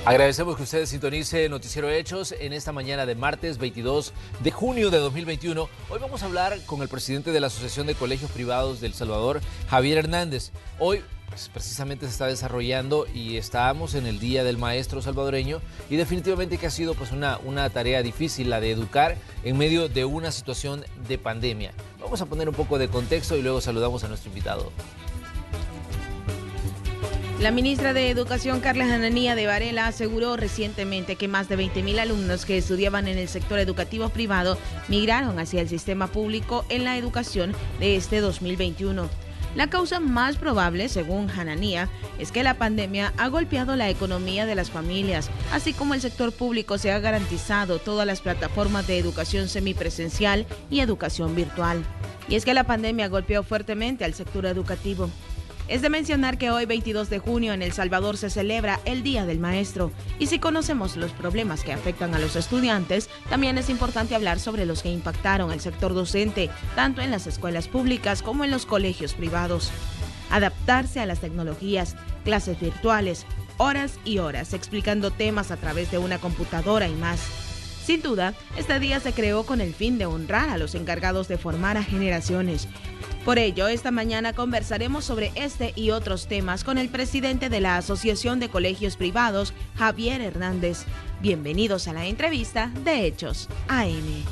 Agradecemos que usted sintonice Noticiero Hechos en esta mañana de martes 22 de junio de 2021. Hoy vamos a hablar con el presidente de la Asociación de Colegios Privados de El Salvador, Javier Hernández. Hoy precisamente se está desarrollando y estamos en el Día del Maestro salvadoreño y definitivamente que ha sido una tarea difícil la de educar en medio de una situación de pandemia. Vamos a poner un poco de contexto y luego saludamos a nuestro invitado. La ministra de Educación, Carla Hananía de Varela, aseguró recientemente que más de 20.000 alumnos que estudiaban en el sector educativo privado migraron hacia el sistema público en la educación de este 2021. La causa más probable, según Hananía, es que la pandemia ha golpeado la economía de las familias, así como el sector público se ha garantizado todas las plataformas de educación semipresencial y educación virtual. Y es que la pandemia golpeó fuertemente al sector educativo. Es de mencionar que hoy, 22 de junio, en El Salvador se celebra el Día del Maestro. Y si conocemos los problemas que afectan a los estudiantes, también es importante hablar sobre los que impactaron al sector docente, tanto en las escuelas públicas como en los colegios privados. Adaptarse a las tecnologías, clases virtuales, horas y horas, explicando temas a través de una computadora y más. Sin duda, este día se creó con el fin de honrar a los encargados de formar a generaciones. Por ello, esta mañana conversaremos sobre este y otros temas con el presidente de la Asociación de Colegios Privados, Javier Hernández. Bienvenidos a la entrevista de Hechos AM.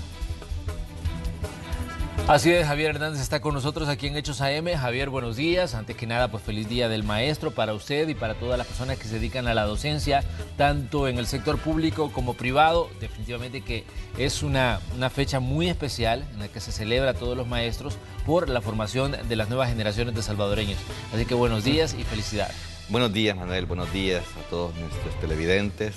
Así es, Javier Hernández está con nosotros aquí en Hechos AM. Javier, buenos días. Antes que nada, pues feliz Día del Maestro para usted y para todas las personas que se dedican a la docencia, tanto en el sector público como privado. Definitivamente que es una fecha muy especial en la que se celebra a todos los maestros por la formación de las nuevas generaciones de salvadoreños. Así que buenos días y felicidades. Buenos días, Manuel. Buenos días a todos nuestros televidentes,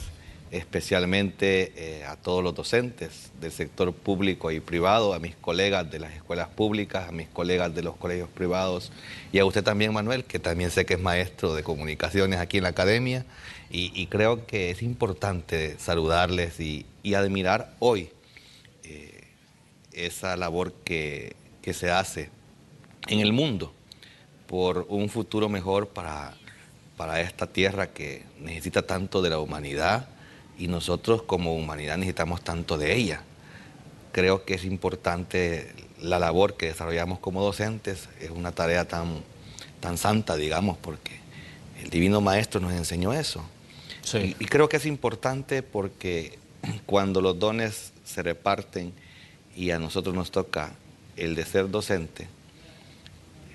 especialmente a todos los docentes del sector público y privado, a mis colegas de las escuelas públicas, a mis colegas de los colegios privados y a usted también, Manuel, que también sé que es maestro de comunicaciones aquí en la academia y creo que es importante saludarles y admirar hoy esa labor que se hace en el mundo por un futuro mejor para esta tierra que necesita tanto de la humanidad y nosotros como humanidad necesitamos tanto de ella. Creo que es importante la labor que desarrollamos como docentes, es una tarea tan santa, digamos, porque el Divino Maestro nos enseñó eso. Sí. Y creo que es importante porque cuando los dones se reparten y a nosotros nos toca el de ser docente,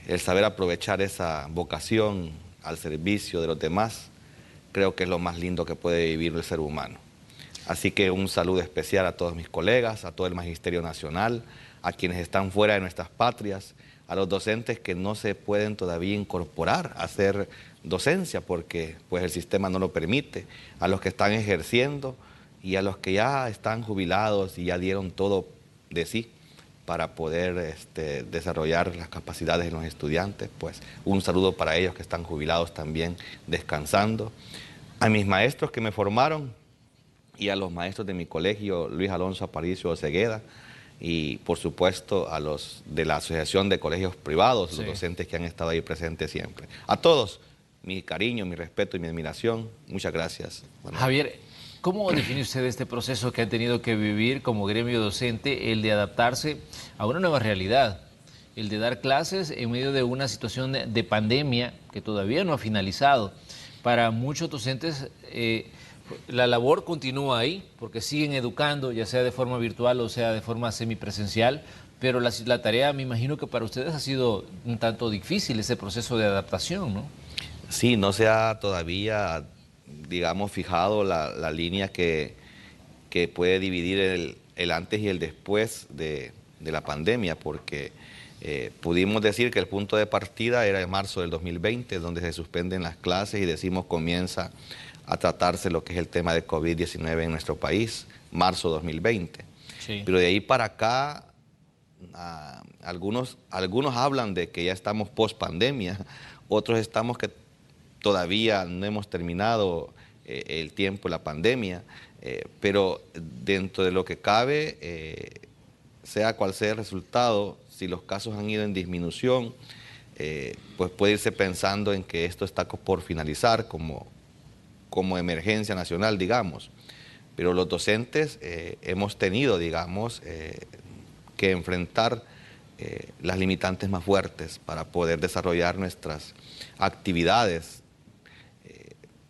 el saber aprovechar esa vocación al servicio de los demás, creo que es lo más lindo que puede vivir el ser humano. Así que un saludo especial a todos mis colegas, a todo el Magisterio Nacional, a quienes están fuera de nuestras patrias, a los docentes que no se pueden todavía incorporar a hacer docencia porque pues, el sistema no lo permite, a los que están ejerciendo y a los que ya están jubilados y ya dieron todo de sí para poder desarrollar las capacidades de los estudiantes, pues un saludo para ellos que están jubilados también, descansando. A mis maestros que me formaron y a los maestros de mi colegio, Luis Alonso Aparicio Osegueda, y por supuesto a los de la Asociación de Colegios Privados, sí, los docentes que han estado ahí presentes siempre. A todos, mi cariño, mi respeto y mi admiración. Muchas gracias. Bueno. Javier, ¿cómo define usted este proceso que ha tenido que vivir como gremio docente, el de adaptarse a una nueva realidad, el de dar clases en medio de una situación de pandemia que todavía no ha finalizado? Para muchos docentes la labor continúa ahí porque siguen educando, ya sea de forma virtual o sea de forma semipresencial, pero la tarea, me imagino que para ustedes ha sido un tanto difícil ese proceso de adaptación, ¿no? Sí, no se ha todavía, digamos, fijado la línea que puede dividir el antes y el después de la pandemia, porque pudimos decir que el punto de partida era en marzo del 2020, donde se suspenden las clases y decimos comienza a tratarse lo que es el tema de COVID-19 en nuestro país, marzo 2020. Sí. Pero de ahí para acá, algunos hablan de que ya estamos post pandemia, otros estamos que todavía no hemos terminado el tiempo de la pandemia, pero dentro de lo que cabe, sea cual sea el resultado, si los casos han ido en disminución, pues puede irse pensando en que esto está por finalizar, como como emergencia nacional, digamos. Pero los docentes hemos tenido, digamos, que enfrentar las limitantes más fuertes para poder desarrollar nuestras actividades,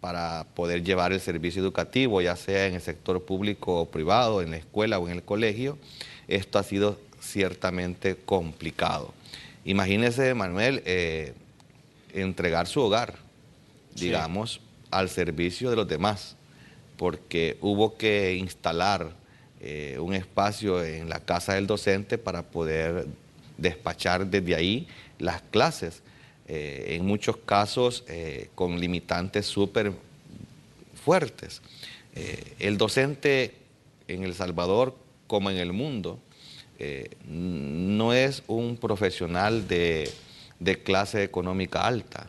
para poder llevar el servicio educativo, ya sea en el sector público o privado, en la escuela o en el colegio. Esto ha sido ciertamente complicado. Imagínese, Manuel, entregar su hogar, digamos, al servicio de los demás, porque hubo que instalar un espacio en la casa del docente para poder despachar desde ahí las clases, en muchos casos con limitantes súper fuertes. El docente en El Salvador, como en el mundo, no es un profesional de clase económica alta,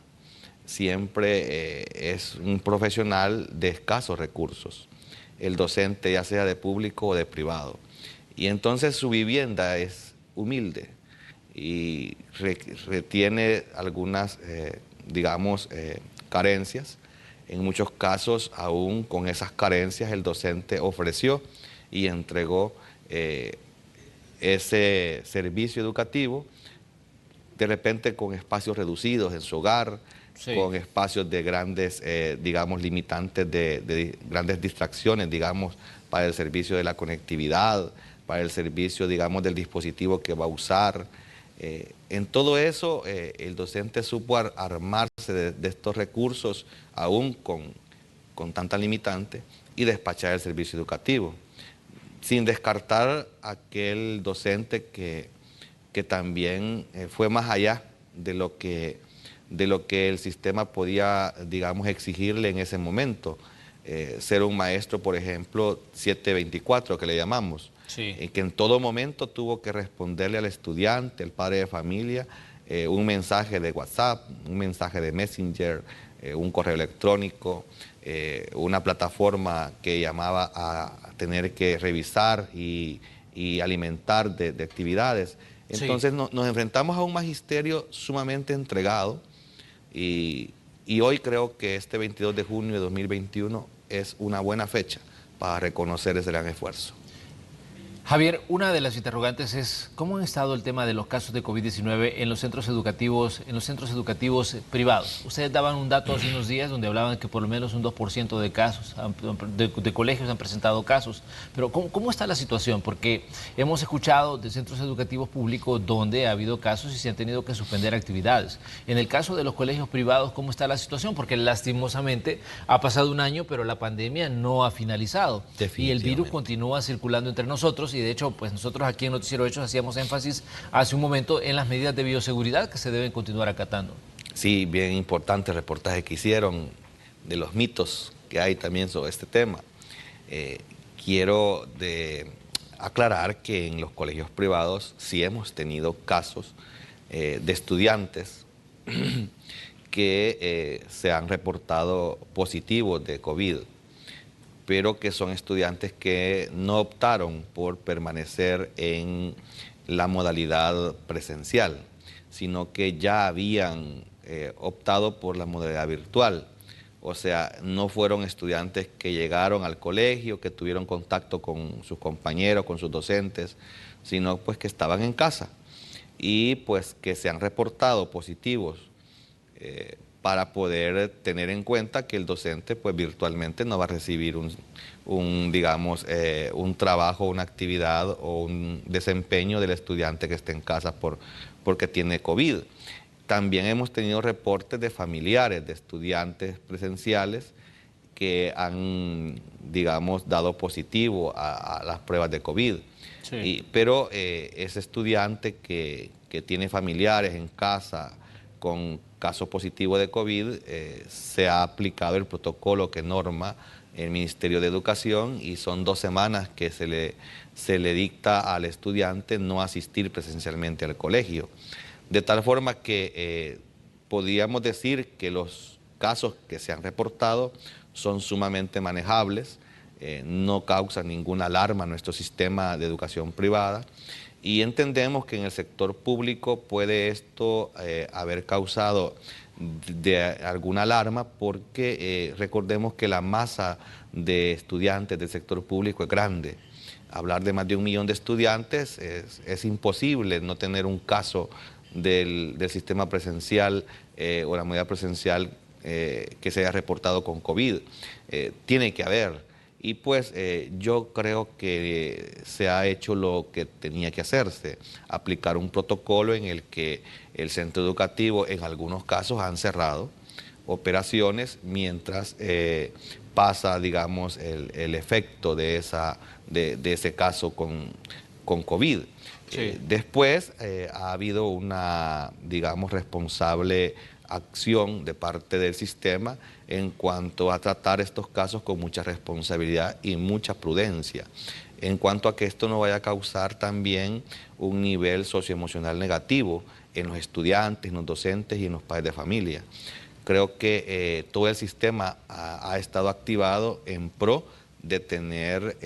siempre es un profesional de escasos recursos, el docente ya sea de público o de privado. Y entonces su vivienda es humilde y retiene algunas, digamos, carencias. En muchos casos, aún con esas carencias, el docente ofreció y entregó ese servicio educativo, de repente con espacios reducidos en su hogar, con espacios de grandes, digamos, limitantes, de grandes distracciones, digamos, para el servicio de la conectividad, para el servicio, digamos, del dispositivo que va a usar. En todo eso, el docente supo armarse de estos recursos, aún con tanta limitante, y despachar el servicio educativo, sin descartar aquel docente que también fue más allá de lo que el sistema podía, digamos, exigirle en ese momento. Ser un maestro, por ejemplo, 724, que le llamamos, que en todo momento tuvo que responderle al estudiante, al padre de familia, un mensaje de WhatsApp, un mensaje de Messenger, un correo electrónico, una plataforma que llamaba a tener que revisar y alimentar de actividades. Entonces nos enfrentamos a un magisterio sumamente entregado, y hoy creo que este 22 de junio de 2021 es una buena fecha para reconocer ese gran esfuerzo. Javier, una de las interrogantes es ¿cómo han estado el tema de los casos de COVID-19 en los centros educativos privados? Ustedes daban un dato hace unos días donde hablaban que por lo menos un 2% de casos, de colegios han presentado casos. Pero ¿cómo está la situación? Porque hemos escuchado de centros educativos públicos donde ha habido casos y se han tenido que suspender actividades. En el caso de los colegios privados, ¿cómo está la situación? Porque lastimosamente ha pasado un año, pero la pandemia no ha finalizado. Y el virus continúa circulando entre nosotros. Y de hecho, pues nosotros aquí en Noticiero Hechos hacíamos énfasis hace un momento en las medidas de bioseguridad que se deben continuar acatando. Sí, bien importante el reportaje que hicieron de los mitos que hay también sobre este tema. Quiero aclarar que en los colegios privados sí hemos tenido casos de estudiantes que se han reportado positivos de COVID, pero que son estudiantes que no optaron por permanecer en la modalidad presencial, sino que ya habían optado por la modalidad virtual. O sea, no fueron estudiantes que llegaron al colegio, que tuvieron contacto con sus compañeros, con sus docentes, sino pues que estaban en casa y pues que se han reportado positivos, para poder tener en cuenta que el docente pues virtualmente no va a recibir digamos, un trabajo, una actividad o un desempeño del estudiante que esté en casa porque tiene COVID. También hemos tenido reportes de familiares de estudiantes presenciales que han, digamos, dado positivo a las pruebas de COVID. Pero ese estudiante que tiene familiares en casa con caso positivo de COVID, se ha aplicado el protocolo que norma el Ministerio de Educación y son 2 semanas que se le dicta al estudiante no asistir presencialmente al colegio. De tal forma que podríamos decir que los casos que se han reportado son sumamente manejables, no causan ninguna alarma a nuestro sistema de educación privada. Y entendemos que en el sector público puede esto haber causado de alguna alarma porque recordemos que la masa de estudiantes del sector público es grande. Hablar de más de 1 millón de estudiantes es imposible no tener un caso del sistema presencial o la modalidad presencial que se haya reportado con COVID. Tiene que haber. Y pues yo creo que se ha hecho lo que tenía que hacerse, aplicar un protocolo en el que el centro educativo en algunos casos han cerrado operaciones mientras pasa, digamos, el efecto de ese caso con COVID. Sí. Después ha habido una, digamos, responsable acción de parte del sistema en cuanto a tratar estos casos con mucha responsabilidad y mucha prudencia, en cuanto a que esto no vaya a causar también un nivel socioemocional negativo en los estudiantes, en los docentes y en los padres de familia. Creo que todo el sistema ha estado activado en pro de tener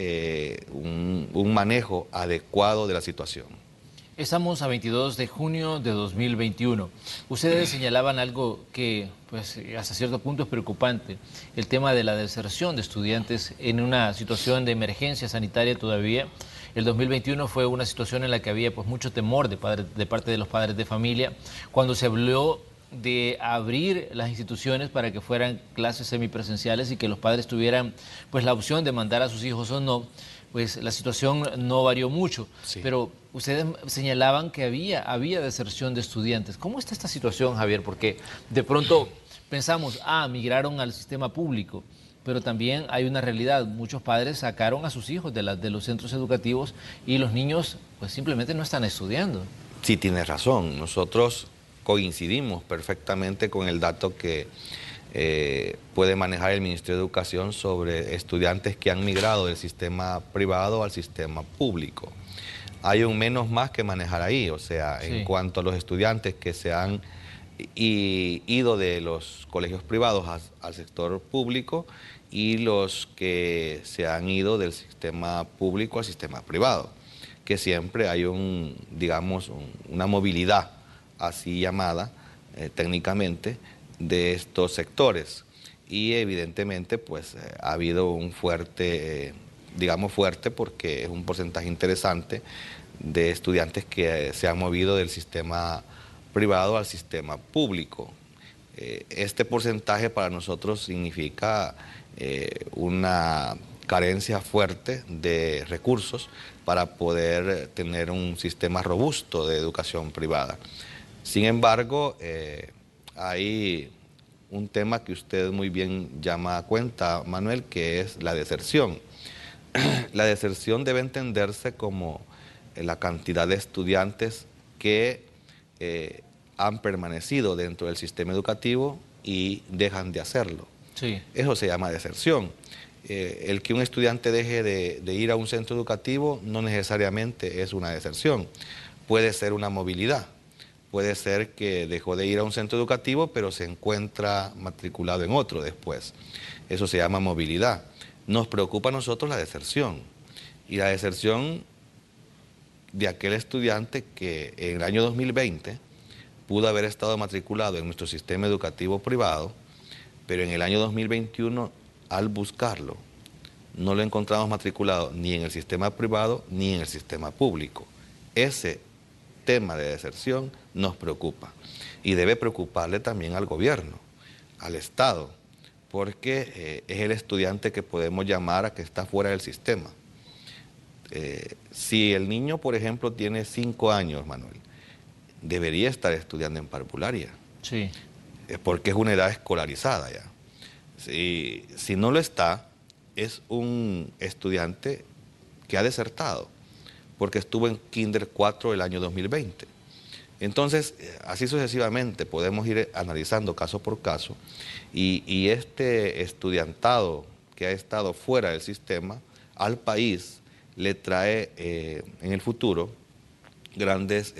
un manejo adecuado de la situación. Estamos a 22 de junio de 2021. Ustedes señalaban algo que, pues, hasta cierto punto es preocupante, el tema de la deserción de estudiantes en una situación de emergencia sanitaria todavía. El 2021 fue una situación en la que había, pues, mucho temor de parte de los padres de familia. Cuando se habló de abrir las instituciones para que fueran clases semipresenciales y que los padres tuvieran, pues, la opción de mandar a sus hijos o no, pues la situación no varió mucho. Sí. Pero ustedes señalaban que había deserción de estudiantes. ¿Cómo está esta situación, Javier? Porque de pronto pensamos, migraron al sistema público, pero también hay una realidad. Muchos padres sacaron a sus hijos de los centros educativos y los niños pues simplemente no están estudiando. Sí, tienes razón. Nosotros coincidimos perfectamente con el dato que puede manejar el Ministerio de Educación sobre estudiantes que han migrado del sistema privado al sistema público. Hay un menos más que manejar ahí, o sea, Sí. en cuanto a los estudiantes que se han ido de los colegios privados al sector público y los que se han ido del sistema público al sistema privado, que siempre hay una movilidad así llamada técnicamente de estos sectores y evidentemente pues ha habido un fuerte, fuerte porque es un porcentaje interesante de estudiantes que se han movido del sistema privado al sistema público. Este porcentaje para nosotros significa una carencia fuerte de recursos para poder tener un sistema robusto de educación privada. Sin embargo, hay un tema que usted muy bien llama a cuenta, Manuel, que es la deserción. La deserción debe entenderse como la cantidad de estudiantes que han permanecido dentro del sistema educativo y dejan de hacerlo. Sí. Eso se llama deserción. El que un estudiante deje de ir a un centro educativo no necesariamente es una deserción, puede ser una movilidad. Puede ser que dejó de ir a un centro educativo, pero se encuentra matriculado en otro después. Eso se llama movilidad. Nos preocupa a nosotros la deserción. Y la deserción de aquel estudiante que en el año 2020 pudo haber estado matriculado en nuestro sistema educativo privado, pero en el año 2021, al buscarlo, no lo encontramos matriculado ni en el sistema privado ni en el sistema público. Ese tema de deserción nos preocupa y debe preocuparle también al gobierno, al Estado, porque es el estudiante que podemos llamar a que está fuera del sistema. Si el niño, por ejemplo, tiene 5 años, Manuel, debería estar estudiando en parvularia, Sí. porque es una edad escolarizada ya. Si no lo está, es un estudiante que ha desertado, porque estuvo en Kinder 4 el año 2020. Entonces, así sucesivamente podemos ir analizando caso por caso y este estudiantado que ha estado fuera del sistema al país le trae en el futuro grandes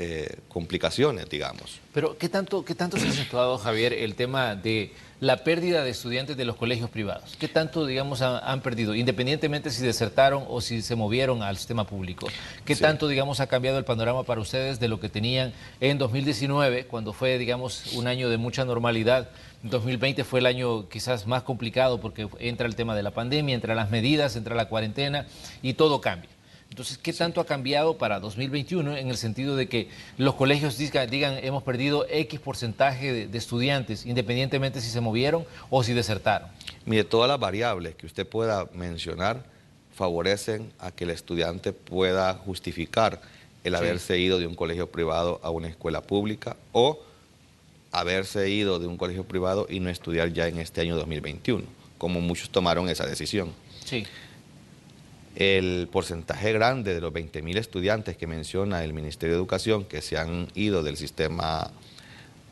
complicaciones, digamos. Pero ¿qué tanto se ha acentuado, Javier, el tema de la pérdida de estudiantes de los colegios privados? ¿Qué tanto, digamos, han perdido, independientemente si desertaron o si se movieron al sistema público? ¿Qué tanto, digamos, ha cambiado el panorama para ustedes de lo que tenían en 2019, cuando fue, digamos, un año de mucha normalidad? 2020 fue el año quizás más complicado porque entra el tema de la pandemia, entra las medidas, entra la cuarentena y todo cambia. Entonces, ¿qué tanto ha cambiado para 2021 en el sentido de que los colegios digan hemos perdido X porcentaje de estudiantes, independientemente si se movieron o si desertaron? Mire, todas las variables que usted pueda mencionar favorecen a que el estudiante pueda justificar el haberse ido de un colegio privado a una escuela pública o haberse ido de un colegio privado y no estudiar ya en este año 2021, como muchos tomaron esa decisión. Sí. El porcentaje grande de los 20.000 estudiantes que menciona el Ministerio de Educación que se han ido del sistema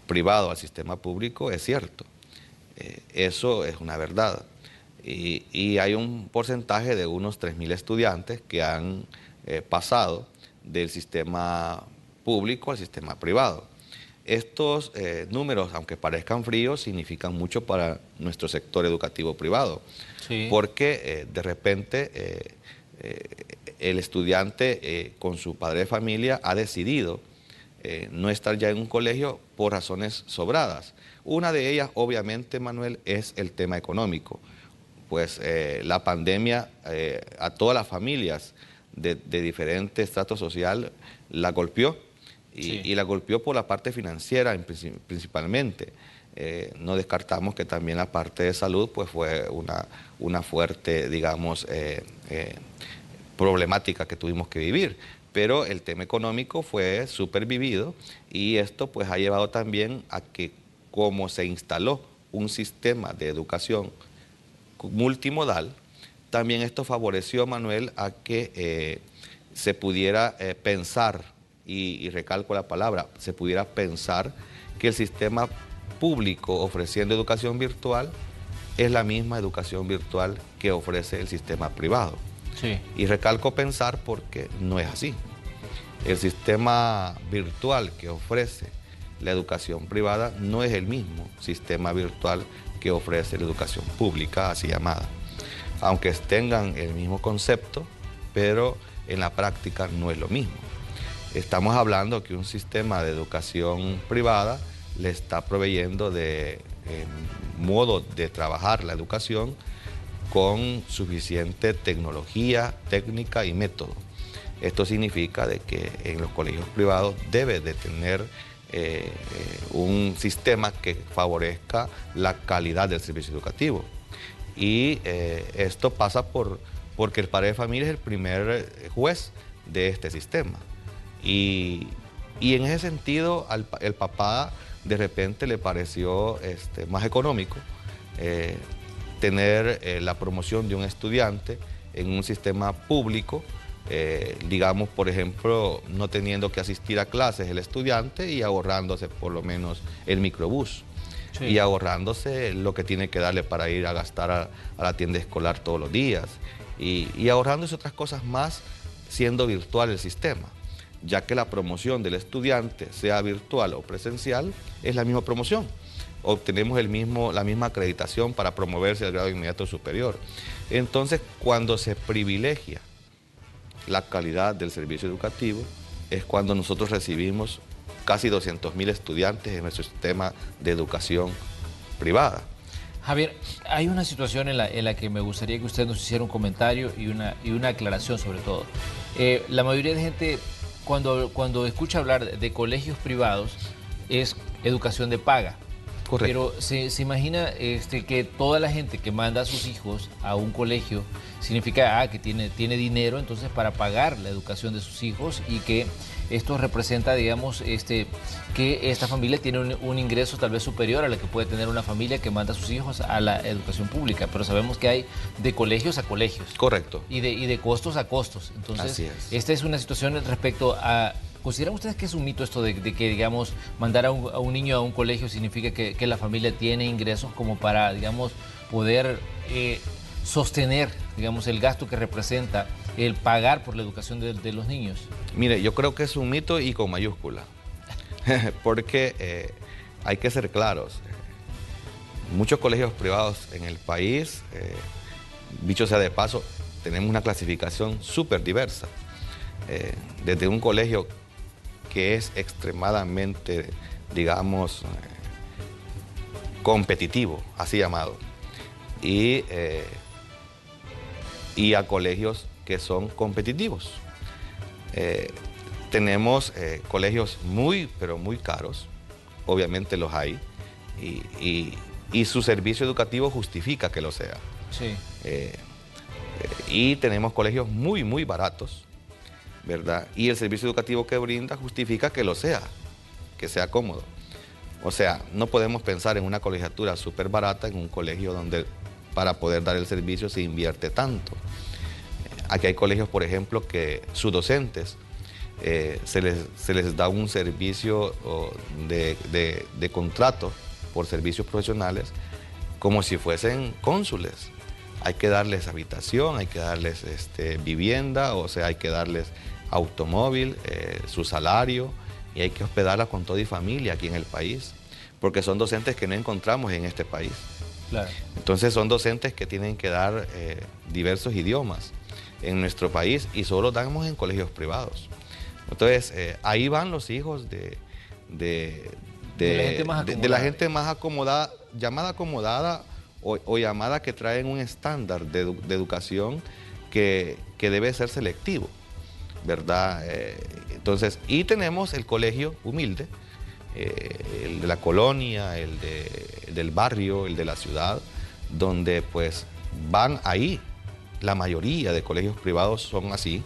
privado al sistema público es cierto. Eso es una verdad. Y hay un porcentaje de unos 3.000 estudiantes que han pasado del sistema público al sistema privado. Estos números, aunque parezcan fríos, significan mucho para nuestro sector educativo privado. Sí. Porque de repente el estudiante con su padre de familia ha decidido no estar ya en un colegio por razones sobradas. Una de ellas, obviamente, Manuel, es el tema económico. Pues la pandemia a todas las familias de diferente estrato social la golpeó. Y la golpeó por la parte financiera principalmente. No descartamos que también la parte de salud pues fue una fuerte, digamos, problemática que tuvimos que vivir. Pero el tema económico fue supervivido y esto pues ha llevado también a que como se instaló un sistema de educación multimodal, también esto favoreció, Manuel, a que se pudiera pensar, y recalco la palabra, se pudiera pensar que el sistema público ofreciendo educación virtual es la misma educación virtual que ofrece el sistema privado. Sí. Y recalco pensar porque no es así. El sistema virtual que ofrece la educación privada no es el mismo sistema virtual que ofrece la educación pública, así llamada. Aunque tengan el mismo concepto, pero en la práctica no es lo mismo. Estamos hablando que un sistema de educación privada le está proveyendo de modo de trabajar la educación con suficiente tecnología, técnica y método. Esto significa de que en los colegios privados debe de tener un sistema que favorezca la calidad del servicio educativo. Y esto pasa porque el padre de familia es el primer juez de este sistema. Y en ese sentido, el papá de repente le pareció más económico tener la promoción de un estudiante en un sistema público, digamos, por ejemplo, no teniendo que asistir a clases el estudiante y ahorrándose por lo menos el microbús. Sí. Y ahorrándose lo que tiene que darle para ir a gastar a la tienda escolar todos los días y ahorrándose otras cosas más siendo virtual el sistema, ya que la promoción del estudiante, sea virtual o presencial, es la misma promoción. Obtenemos la misma acreditación para promoverse al grado inmediato superior. Entonces, cuando se privilegia la calidad del servicio educativo, es cuando nosotros recibimos casi 200.000 estudiantes en nuestro sistema de educación privada. Javier, hay una situación en la que me gustaría que usted nos hiciera un comentario y una aclaración sobre todo. La mayoría de gente, cuando escucha hablar de colegios privados, es educación de paga. Correcto. Pero se imagina que toda la gente que manda a sus hijos a un colegio significa que tiene dinero entonces para pagar la educación de sus hijos y que esto representa, digamos, que esta familia tiene un ingreso tal vez superior a la que puede tener una familia que manda a sus hijos a la educación pública. Pero sabemos que hay de colegios a colegios. Correcto. Y de costos a costos. Entonces, así es. Esta es una situación respecto a... ¿Consideran ustedes que es un mito esto de que, digamos, mandar a un niño a un colegio significa que la familia tiene ingresos como para, digamos, poder sostener, digamos, el gasto que representa el pagar por la educación de los niños? Mire, yo creo que es un mito y con mayúscula, porque hay que ser claros. Muchos colegios privados en el país, dicho sea de paso, tenemos una clasificación súper diversa. Desde un colegio que es extremadamente, digamos, competitivo, así llamado, y a colegios que son competitivos. Tenemos colegios muy, pero muy caros, obviamente los hay, y su servicio educativo justifica que lo sea. Sí. Y tenemos colegios muy, muy baratos, ¿verdad? Y el servicio educativo que brinda justifica que lo sea, que sea cómodo. O sea, no podemos pensar en una colegiatura súper barata en un colegio donde para poder dar el servicio se invierte tanto. Aquí hay colegios, por ejemplo, que sus docentes se les da un servicio de contrato por servicios profesionales como si fuesen cónsules. Hay que darles habitación, hay que darles vivienda, o sea, hay que darles automóvil, su salario, y hay que hospedarla con todo y familia aquí en el país, porque son docentes que no encontramos en este país. Claro. Entonces son docentes que tienen que dar diversos idiomas en nuestro país y solo damos en colegios privados. Entonces ahí van los hijos de la gente más acomodada, llamada acomodada o llamada que traen un estándar de educación que debe ser selectivo, ¿verdad? Entonces, y tenemos el colegio humilde, el de la colonia, el del barrio, el de la ciudad, donde pues van ahí, la mayoría de colegios privados son así,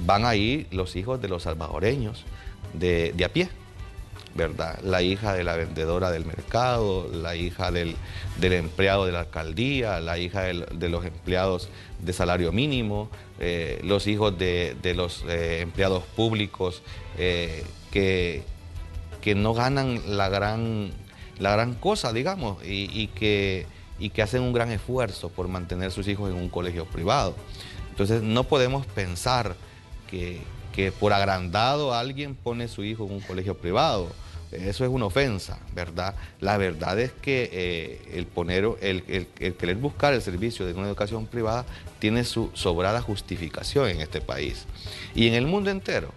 van ahí los hijos de los salvadoreños de a pie, ¿verdad? La hija de la vendedora del mercado, la hija del empleado de la alcaldía, la hija de los empleados de salario mínimo, los hijos de los empleados públicos que no ganan la gran cosa, digamos, y que hacen un gran esfuerzo por mantener sus hijos en un colegio privado. Entonces no podemos pensar que por agrandado alguien pone su hijo en un colegio privado. Eso es una ofensa, ¿verdad? La verdad es que el querer buscar el servicio de una educación privada tiene su sobrada justificación en este país y en el mundo entero.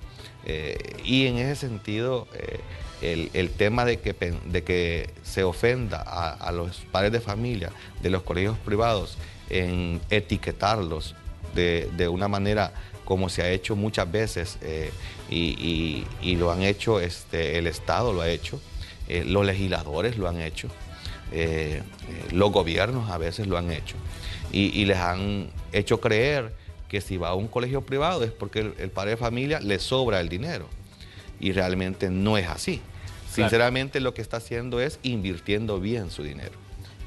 Y en ese sentido, el tema de que se ofenda a los padres de familia de los colegios privados en etiquetarlos de una manera como se ha hecho muchas veces y lo han hecho, el Estado lo ha hecho, los legisladores lo han hecho, los gobiernos a veces lo han hecho y les han hecho creer que si va a un colegio privado es porque el padre de familia le sobra el dinero y realmente no es así. Sinceramente lo que está haciendo es invirtiendo bien su dinero.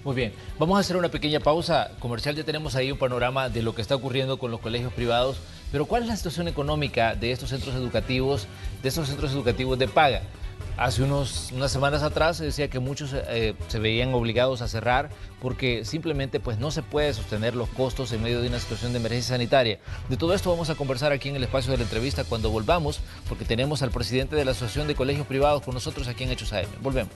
Muy bien, vamos a hacer una pequeña pausa comercial, ya tenemos ahí un panorama de lo que está ocurriendo con los colegios privados, pero ¿cuál es la situación económica de estos centros educativos, de paga? Hace unas semanas atrás se decía que muchos se veían obligados a cerrar porque simplemente pues, no se puede sostener los costos en medio de una situación de emergencia sanitaria. De todo esto vamos a conversar aquí en el espacio de la entrevista cuando volvamos, porque tenemos al presidente de la Asociación de Colegios Privados con nosotros aquí en Hechos AM. Volvemos.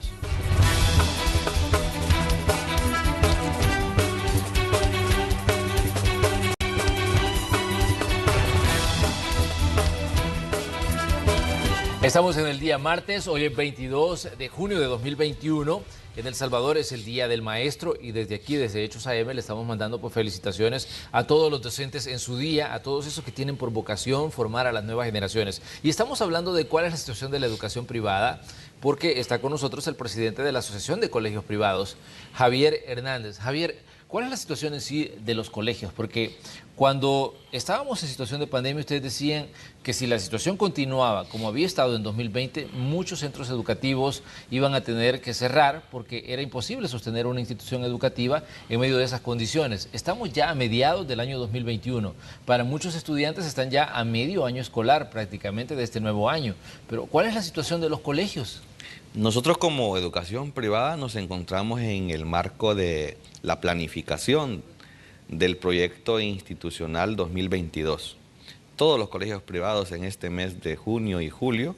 Estamos en el día martes, hoy es 22 de junio de 2021. En El Salvador es el Día del Maestro y desde aquí, desde Hechos AM, le estamos mandando pues, felicitaciones a todos los docentes en su día, a todos esos que tienen por vocación formar a las nuevas generaciones. Y estamos hablando de cuál es la situación de la educación privada, porque está con nosotros el presidente de la Asociación de Colegios Privados, Javier Hernández. Javier, ¿cuál es la situación en sí de los colegios? Porque cuando estábamos en situación de pandemia, ustedes decían que si la situación continuaba como había estado en 2020, muchos centros educativos iban a tener que cerrar porque era imposible sostener una institución educativa en medio de esas condiciones. Estamos ya a mediados del año 2021. Para muchos estudiantes están ya a medio año escolar prácticamente de este nuevo año. Pero ¿cuál es la situación de los colegios? Nosotros como educación privada nos encontramos en el marco de la planificación del proyecto institucional 2022. todos los colegios privados en este mes de junio y julio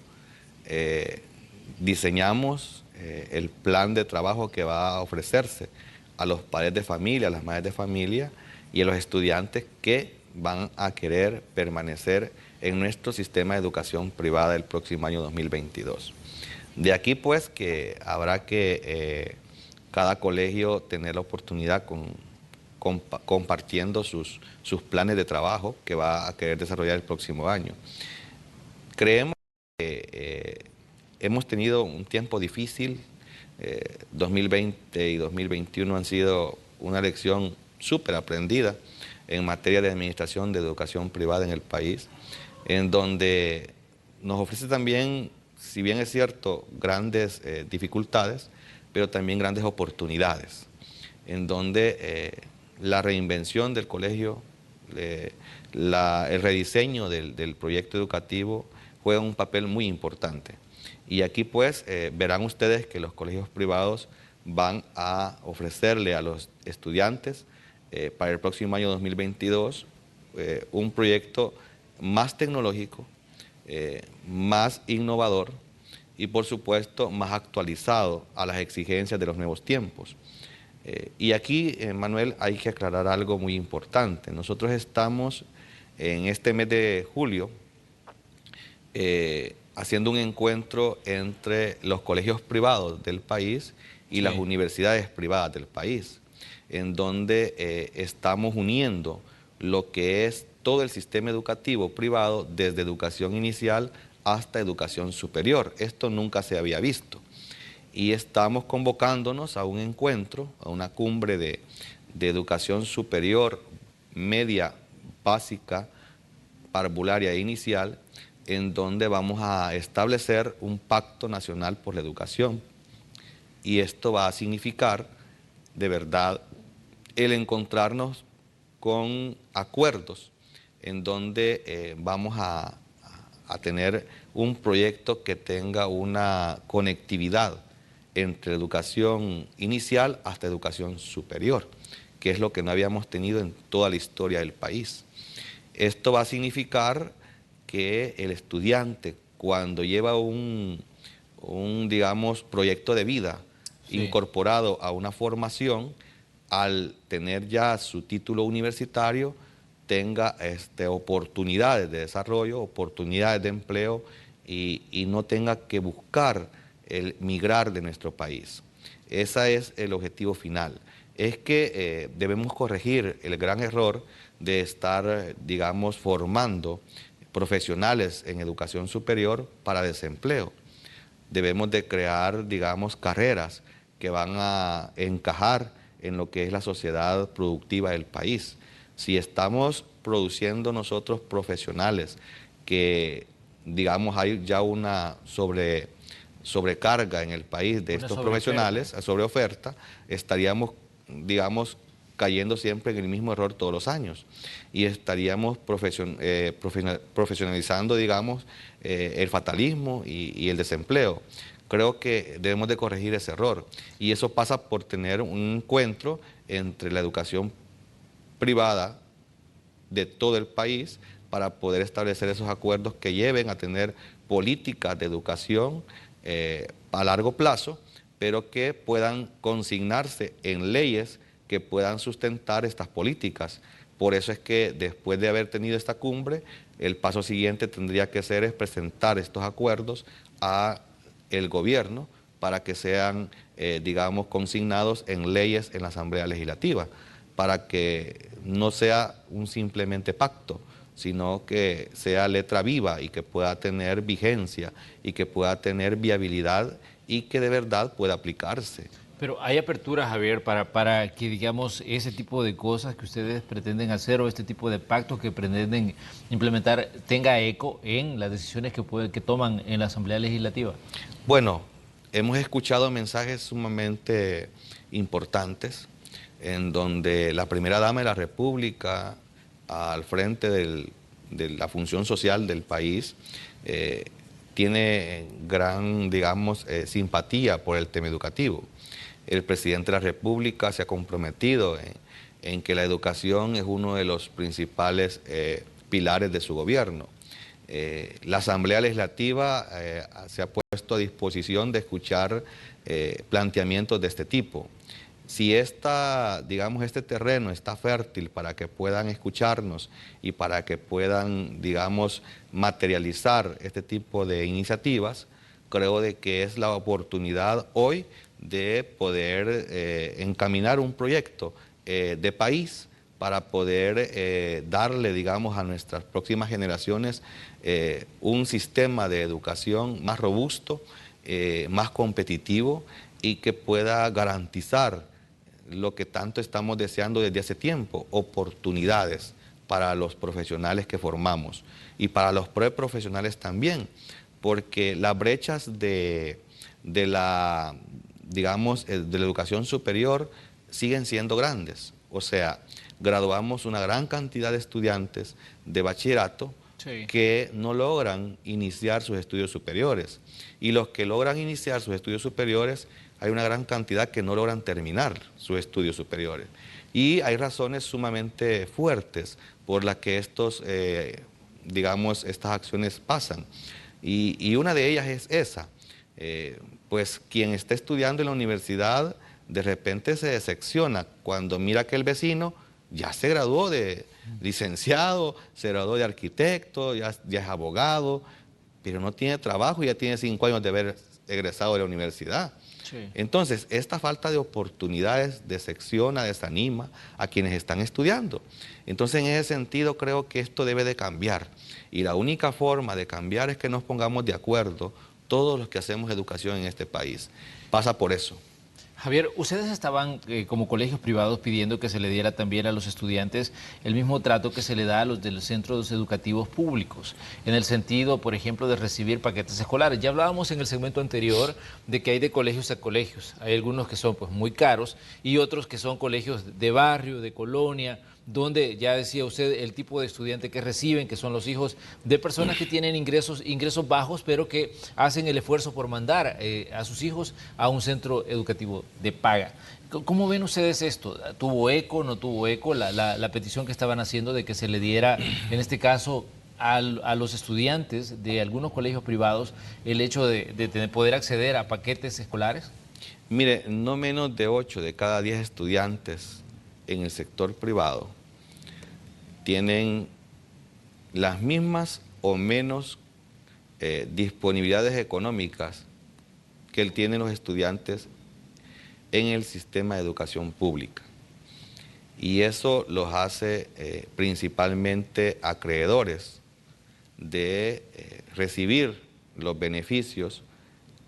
diseñamos el plan de trabajo que va a ofrecerse a los padres de familia, a las madres de familia y a los estudiantes que van a querer permanecer en nuestro sistema de educación privada el próximo año 2022. De aquí pues que habrá que cada colegio tener la oportunidad compartiendo sus planes de trabajo que va a querer desarrollar el próximo año. Creemos que hemos tenido un tiempo difícil, 2020 y 2021 han sido una lección súper aprendida en materia de administración de educación privada en el país, en donde nos ofrece también, si bien es cierto, grandes dificultades, pero también grandes oportunidades, en donde la reinvención del colegio, el rediseño del proyecto educativo juega un papel muy importante. Y aquí pues verán ustedes que los colegios privados van a ofrecerle a los estudiantes para el próximo año 2022 un proyecto más tecnológico, más innovador y por supuesto más actualizado a las exigencias de los nuevos tiempos. Y aquí, Manuel, hay que aclarar algo muy importante. Nosotros estamos en este mes de julio haciendo un encuentro entre los colegios privados del país y las universidades privadas del país, en donde estamos uniendo lo que es todo el sistema educativo privado desde educación inicial hasta educación superior. Esto nunca se había visto. Y estamos convocándonos a un encuentro, a una cumbre de educación superior, media, básica, parvularia e inicial, en donde vamos a establecer un pacto nacional por la educación. Y esto va a significar, de verdad, el encontrarnos con acuerdos en donde vamos a tener un proyecto que tenga una conectividad entre educación inicial hasta educación superior, que es lo que no habíamos tenido en toda la historia del país. Esto va a significar que el estudiante, cuando lleva un digamos, proyecto de vida incorporado a una formación, al tener ya su título universitario, tenga oportunidades de desarrollo, oportunidades de empleo y no tenga que buscar el migrar de nuestro país. Ese es el objetivo final. Es que debemos corregir el gran error de estar, digamos, formando profesionales en educación superior para desempleo. Debemos de crear, digamos, carreras que van a encajar en lo que es la sociedad productiva del país. Si estamos produciendo nosotros profesionales que, digamos, hay ya una sobrecarga en el país de estos profesionales, sobre oferta, estaríamos, digamos, cayendo siempre en el mismo error todos los años y estaríamos profesionalizando, digamos, el fatalismo y el desempleo. Creo que debemos de corregir ese error y eso pasa por tener un encuentro entre la educación privada de todo el país para poder establecer esos acuerdos que lleven a tener políticas de educación a largo plazo, pero que puedan consignarse en leyes que puedan sustentar estas políticas. Por eso es que después de haber tenido esta cumbre, el paso siguiente tendría que ser presentar estos acuerdos a el gobierno para que sean, digamos, consignados en leyes en la Asamblea Legislativa, para que no sea un simplemente pacto, sino que sea letra viva y que pueda tener vigencia y que pueda tener viabilidad y que de verdad pueda aplicarse. Pero hay apertura, Javier, para que, digamos, ese tipo de cosas que ustedes pretenden hacer o este tipo de pactos que pretenden implementar tenga eco en las decisiones que toman en la Asamblea Legislativa. Bueno, hemos escuchado mensajes sumamente importantes en donde la primera dama de la República, al frente de la función social del país, tiene gran, digamos, simpatía por el tema educativo. El presidente de la República se ha comprometido en que la educación es uno de los principales pilares de su gobierno. La Asamblea Legislativa se ha puesto a disposición de escuchar planteamientos de este tipo. Si digamos, este terreno está fértil para que puedan escucharnos y para que puedan, digamos, materializar este tipo de iniciativas, creo de que es la oportunidad hoy de poder encaminar un proyecto de país para poder darle, digamos, a nuestras próximas generaciones un sistema de educación más robusto, más competitivo y que pueda garantizar lo que tanto estamos deseando desde hace tiempo, oportunidades para los profesionales que formamos y para los preprofesionales también, porque las brechas de la educación superior siguen siendo grandes. O sea, graduamos una gran cantidad de estudiantes de bachillerato que no logran iniciar sus estudios superiores. Y los que logran iniciar sus estudios superiores, hay una gran cantidad que no logran terminar sus estudios superiores. Y hay razones sumamente fuertes por las que estas acciones pasan. Y una de ellas es esa. Pues quien está estudiando en la universidad de repente se decepciona cuando mira que el vecino ya se graduó de licenciado, se graduó de arquitecto, ya es abogado, pero no tiene trabajo y ya tiene 5 años de haber egresado de la universidad. Sí. Entonces, esta falta de oportunidades decepciona, desanima a quienes están estudiando. Entonces, en ese sentido, creo que esto debe de cambiar. Y la única forma de cambiar es que nos pongamos de acuerdo todos los que hacemos educación en este país. Pasa por eso. Javier, ustedes estaban como colegios privados pidiendo que se le diera también a los estudiantes el mismo trato que se le da a los de los centros educativos públicos, en el sentido, por ejemplo, de recibir paquetes escolares. Ya hablábamos en el segmento anterior de que hay de colegios a colegios. Hay algunos que son pues muy caros y otros que son colegios de barrio, de colonia, donde ya decía usted el tipo de estudiante que reciben, que son los hijos de personas que tienen ingresos bajos, pero que hacen el esfuerzo por mandar a sus hijos a un centro educativo de paga. ¿Cómo ven ustedes esto? ¿Tuvo eco, no tuvo eco la petición que estaban haciendo de que se le diera, en este caso, a los estudiantes de algunos colegios privados el hecho de poder acceder a paquetes escolares? Mire, no menos de 8 de cada 10 estudiantes en el sector privado tienen las mismas o menos disponibilidades económicas que tienen los estudiantes en el sistema de educación pública. Y eso los hace principalmente acreedores de recibir los beneficios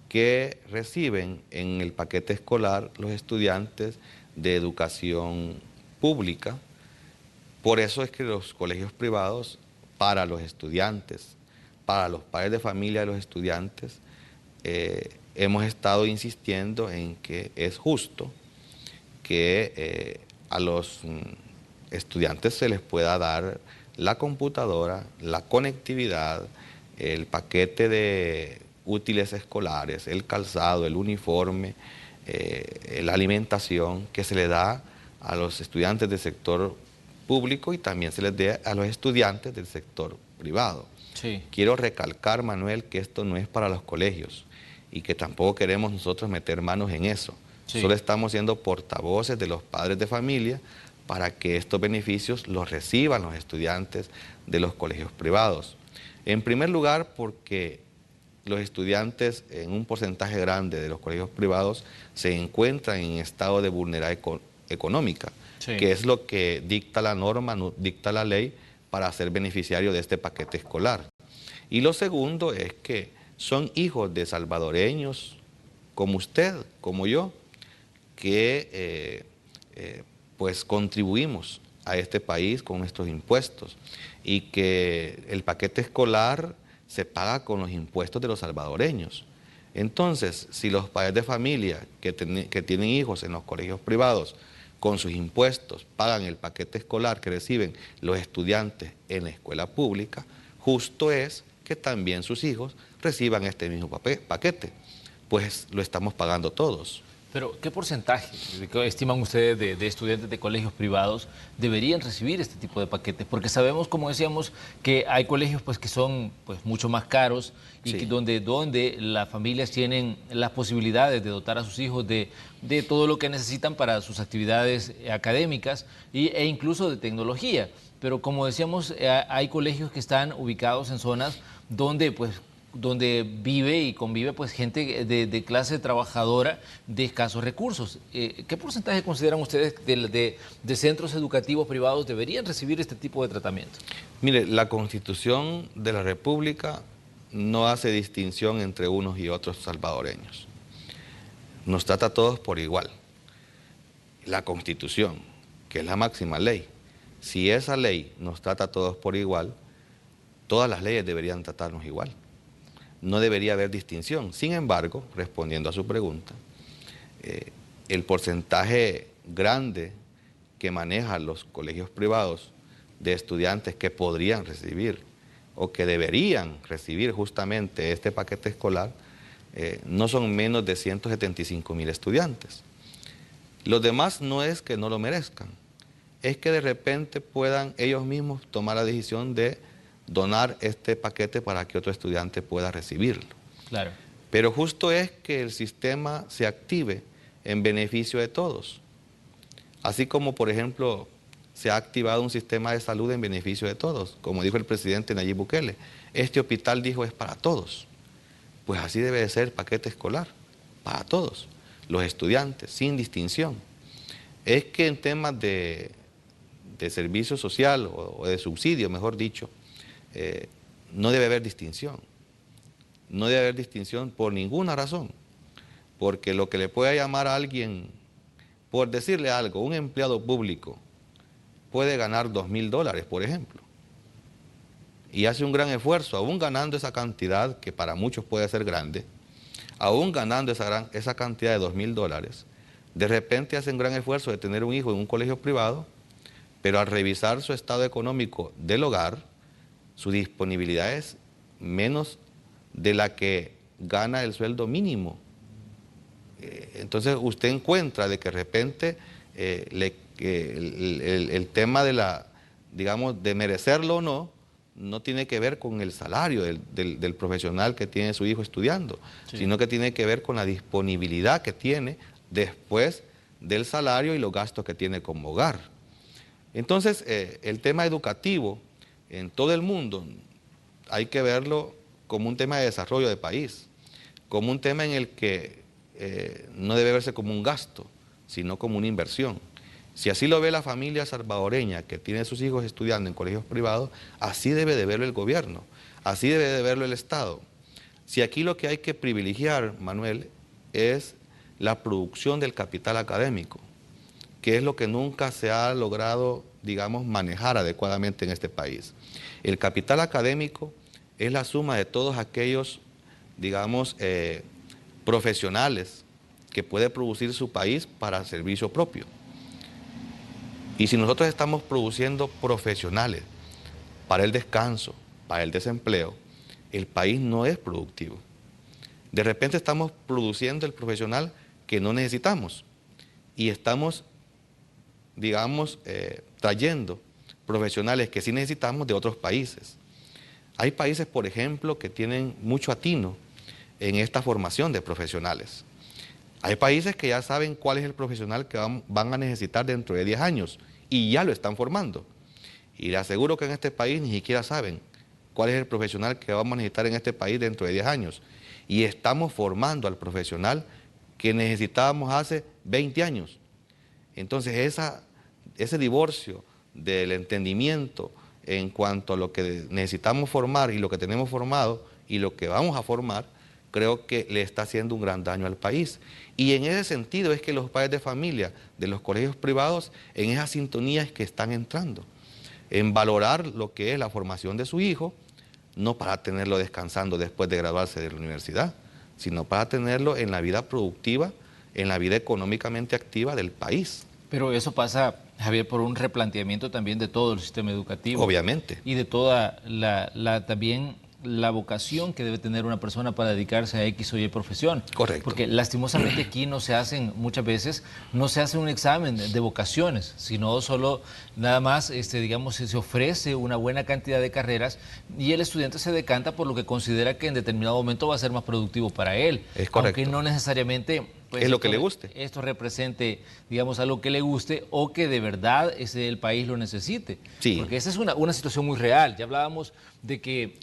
que reciben en el paquete escolar los estudiantes de educación pública. Por eso es que los colegios privados, para los estudiantes, para los padres de familia de los estudiantes, hemos estado insistiendo en que es justo que a los estudiantes se les pueda dar la computadora, la conectividad, el paquete de útiles escolares, el calzado, el uniforme, la alimentación que se le da a los estudiantes del sector público y también se les dé a los estudiantes del sector privado. Sí. Quiero recalcar, Manuel, que esto no es para los colegios y que tampoco queremos nosotros meter manos en eso. Sí. Solo estamos siendo portavoces de los padres de familia para que estos beneficios los reciban los estudiantes de los colegios privados. En primer lugar, porque los estudiantes en un porcentaje grande de los colegios privados se encuentran en estado de vulnerabilidad económica, sí, que es lo que dicta la norma, dicta la ley para ser beneficiario de este paquete escolar. Y lo segundo es que son hijos de salvadoreños como usted, como yo, que pues contribuimos a este país con nuestros impuestos y que el paquete escolar se paga con los impuestos de los salvadoreños. Entonces, si los padres de familia que tienen hijos en los colegios privados, con sus impuestos pagan el paquete escolar que reciben los estudiantes en la escuela pública, justo es que también sus hijos reciban este mismo paquete, pues lo estamos pagando todos. Pero, ¿qué porcentaje estiman ustedes de estudiantes de colegios privados deberían recibir este tipo de paquetes? Porque sabemos, como decíamos, que hay colegios pues, que son pues, mucho más caros y Sí. que donde las familias tienen las posibilidades de dotar a sus hijos de todo lo que necesitan para sus actividades académicas e incluso de tecnología. Pero como decíamos, hay colegios que están ubicados en zonas donde vive y convive pues gente de clase trabajadora de escasos recursos. ¿Qué porcentaje consideran ustedes de centros educativos privados deberían recibir este tipo de tratamiento? Mire, la Constitución de la República no hace distinción entre unos y otros salvadoreños. Nos trata a todos por igual. La Constitución, que es la máxima ley, si esa ley nos trata a todos por igual, todas las leyes deberían tratarnos igual. No debería haber distinción. Sin embargo, respondiendo a su pregunta, el porcentaje grande que manejan los colegios privados de estudiantes que podrían recibir o que deberían recibir justamente este paquete escolar, no son menos de 175,000 estudiantes. Los demás no es que no lo merezcan, es que de repente puedan ellos mismos tomar la decisión de donar este paquete para que otro estudiante pueda recibirlo. Claro. Pero justo es que el sistema se active en beneficio de todos. Así como, por ejemplo, se ha activado un sistema de salud en beneficio de todos. Como dijo el presidente Nayib Bukele, este hospital, dijo, es para todos. Pues así debe de ser el paquete escolar, para todos, los estudiantes, sin distinción. Es que en temas de servicio social o de subsidio, mejor dicho, no debe haber distinción. No debe haber distinción por ninguna razón. Porque lo que le pueda llamar a alguien, por decirle algo, un empleado público puede ganar $2,000, por ejemplo, y hace un gran esfuerzo, aún ganando esa cantidad, que para muchos puede ser grande, aún ganando esa cantidad de $2,000, de repente hace un gran esfuerzo de tener un hijo en un colegio privado, pero al revisar su estado económico del hogar, su disponibilidad es menos de la que gana el sueldo mínimo. Entonces usted encuentra de que de repente el tema de digamos, de merecerlo o no, no tiene que ver con el salario del profesional que tiene su hijo estudiando, sí, sino que tiene que ver con la disponibilidad que tiene después del salario y los gastos que tiene como hogar. Entonces, el tema educativo en todo el mundo hay que verlo como un tema de desarrollo de país, como un tema en el que no debe verse como un gasto, sino como una inversión. Si así lo ve la familia salvadoreña que tiene a sus hijos estudiando en colegios privados, así debe de verlo el gobierno, así debe de verlo el Estado. Si aquí lo que hay que privilegiar, Manuel, es la producción del capital académico, que es lo que nunca se ha logrado, digamos, manejar adecuadamente en este país. El capital académico es la suma de todos aquellos, digamos, profesionales que puede producir su país para servicio propio. Y si nosotros estamos produciendo profesionales para el descanso, para el desempleo, el país no es productivo. De repente estamos produciendo el profesional que no necesitamos y estamos, digamos, trayendo profesionales que sí necesitamos de otros países. Hay países, por ejemplo, que tienen mucho atino en esta formación de profesionales. Hay países que ya saben cuál es el profesional que van a necesitar dentro de 10 años y ya lo están formando. Y le aseguro que en este país ni siquiera saben cuál es el profesional que vamos a necesitar en este país dentro de 10 años. Y estamos formando al profesional que necesitábamos hace 20 años. Entonces ese divorcio del entendimiento en cuanto a lo que necesitamos formar y lo que tenemos formado y lo que vamos a formar, creo que le está haciendo un gran daño al país. Y en ese sentido es que los padres de familia de los colegios privados, en esa sintonía es que están entrando, en valorar lo que es la formación de su hijo, no para tenerlo descansando después de graduarse de la universidad, sino para tenerlo en la vida productiva, en la vida económicamente activa del país. Pero eso pasa, Javier, por un replanteamiento también de todo el sistema educativo. Obviamente. Y de toda también la vocación que debe tener una persona para dedicarse a X o Y profesión. Correcto. Porque lastimosamente aquí no se hacen, muchas veces, no se hace un examen de vocaciones, sino solo nada más, digamos, se ofrece una buena cantidad de carreras y el estudiante se decanta por lo que considera que en determinado momento va a ser más productivo para él. Es correcto. Aunque no necesariamente... Pues es lo que le guste. Esto represente, digamos, algo que le guste o que de verdad el país lo necesite. Sí. Porque esa es una situación muy real. Ya hablábamos de que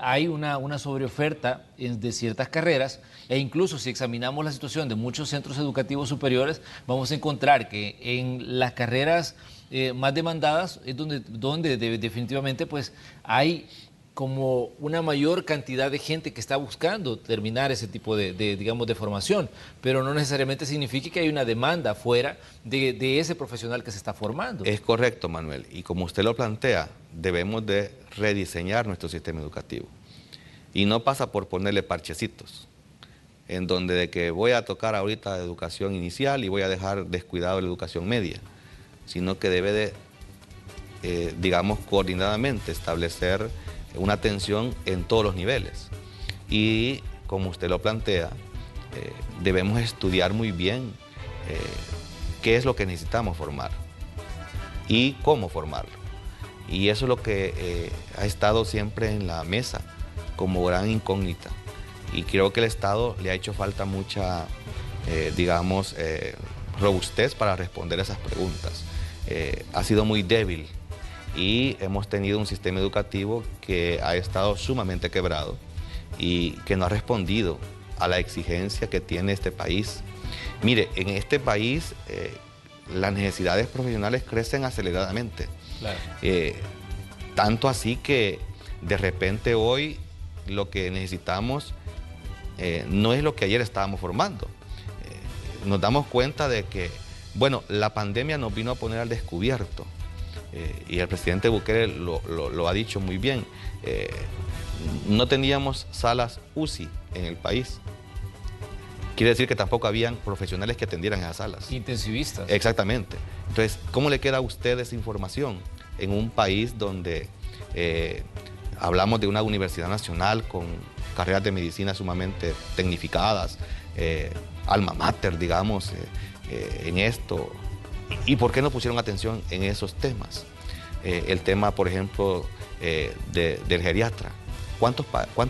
hay una sobreoferta de ciertas carreras e incluso si examinamos la situación de muchos centros educativos superiores, vamos a encontrar que en las carreras más demandadas es donde definitivamente pues hay como una mayor cantidad de gente que está buscando terminar ese tipo digamos, de formación, pero no necesariamente significa que hay una demanda fuera de ese profesional que se está formando. Es correcto, Manuel, y como usted lo plantea, debemos de rediseñar nuestro sistema educativo. Y no pasa por ponerle parchecitos, en donde de que voy a tocar ahorita educación inicial y voy a dejar descuidado la educación media, sino que debe de, digamos, coordinadamente establecer una atención en todos los niveles. Y como usted lo plantea, debemos estudiar muy bien qué es lo que necesitamos formar y cómo formarlo. Y eso es lo que ha estado siempre en la mesa como gran incógnita. Y creo que el Estado le ha hecho falta mucha, digamos, robustez para responder esas preguntas. Ha sido muy débil. Y hemos tenido un sistema educativo que ha estado sumamente quebrado y que no ha respondido a la exigencia que tiene este país. Mire, en este país las necesidades profesionales crecen aceleradamente. Claro. Tanto así que de repente hoy lo que necesitamos no es lo que ayer estábamos formando. Nos damos cuenta de que, bueno, la pandemia nos vino a poner al descubierto. Y el presidente Bukele lo ha dicho muy bien, no teníamos salas UCI en el país. Quiere decir que tampoco habían profesionales que atendieran esas salas. Intensivistas. Exactamente. Entonces, ¿cómo le queda a usted esa información en un país donde hablamos de una universidad nacional con carreras de medicina sumamente tecnificadas, alma mater, digamos, en esto? ¿Y por qué no pusieron atención en esos temas? El tema, por ejemplo, del geriatra. ¿Cuántos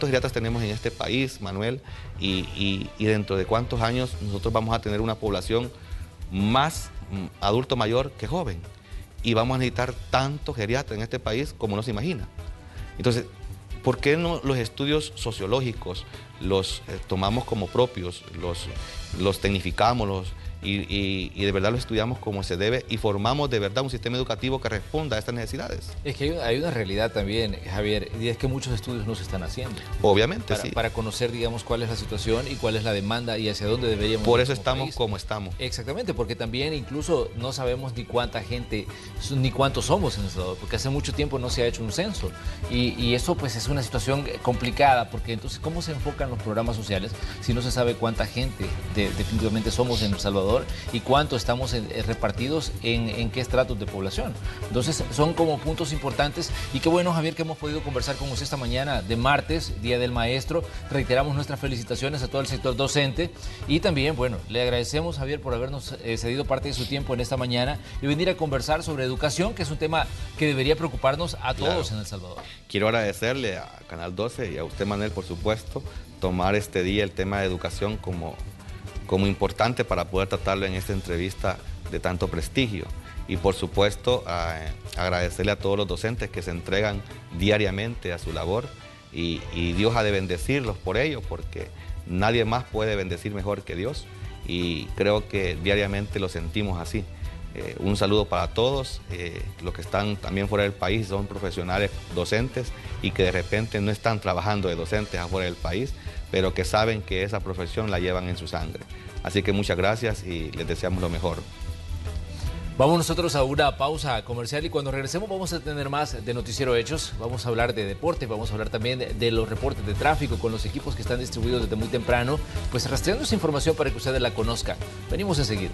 geriatras tenemos en este país, Manuel? Y dentro de cuántos años nosotros vamos a tener una población más adulto mayor que joven. Y vamos a necesitar tantos geriatras en este país como no se imagina. Entonces, ¿por qué no los estudios sociológicos los tomamos como propios, los tecnificamos, y de verdad lo estudiamos como se debe y formamos de verdad un sistema educativo que responda a estas necesidades? Es que hay una realidad también, Javier, y es que muchos estudios no se están haciendo. Obviamente, sí. Para conocer, digamos, cuál es la situación y cuál es la demanda y hacia dónde deberíamos ir. Por eso estamos como estamos. Exactamente, porque también incluso no sabemos ni cuánta gente, ni cuántos somos en El Salvador, porque hace mucho tiempo no se ha hecho un censo. Y eso pues es una situación complicada, porque entonces, ¿cómo se enfocan los programas sociales si no se sabe cuánta gente definitivamente somos en El Salvador y cuánto estamos repartidos en qué estratos de población? Entonces son como puntos importantes y qué bueno, Javier, que hemos podido conversar con usted esta mañana de martes, Día del Maestro. Reiteramos nuestras felicitaciones a todo el sector docente y también, bueno, le agradecemos, Javier, por habernos cedido parte de su tiempo en esta mañana y venir a conversar sobre educación, que es un tema que debería preocuparnos a todos en El Salvador. Quiero agradecerle a Canal 12 y a usted, Manuel, por supuesto, tomar este día el tema de educación como importante para poder tratarlo en esta entrevista de tanto prestigio. Y por supuesto, agradecerle a todos los docentes que se entregan diariamente a su labor y Dios ha de bendecirlos por ello, porque nadie más puede bendecir mejor que Dios y creo que diariamente lo sentimos así. Un saludo para todos, los que están también fuera del país, son profesionales docentes y que de repente no están trabajando de docentes afuera del país, pero que saben que esa profesión la llevan en su sangre. Así que muchas gracias y les deseamos lo mejor. Vamos nosotros a una pausa comercial y cuando regresemos vamos a tener más de Noticiero Hechos. Vamos a hablar de deporte, vamos a hablar también de los reportes de tráfico con los equipos que están distribuidos desde muy temprano, pues rastreando esa información para que ustedes la conozcan. Venimos enseguida.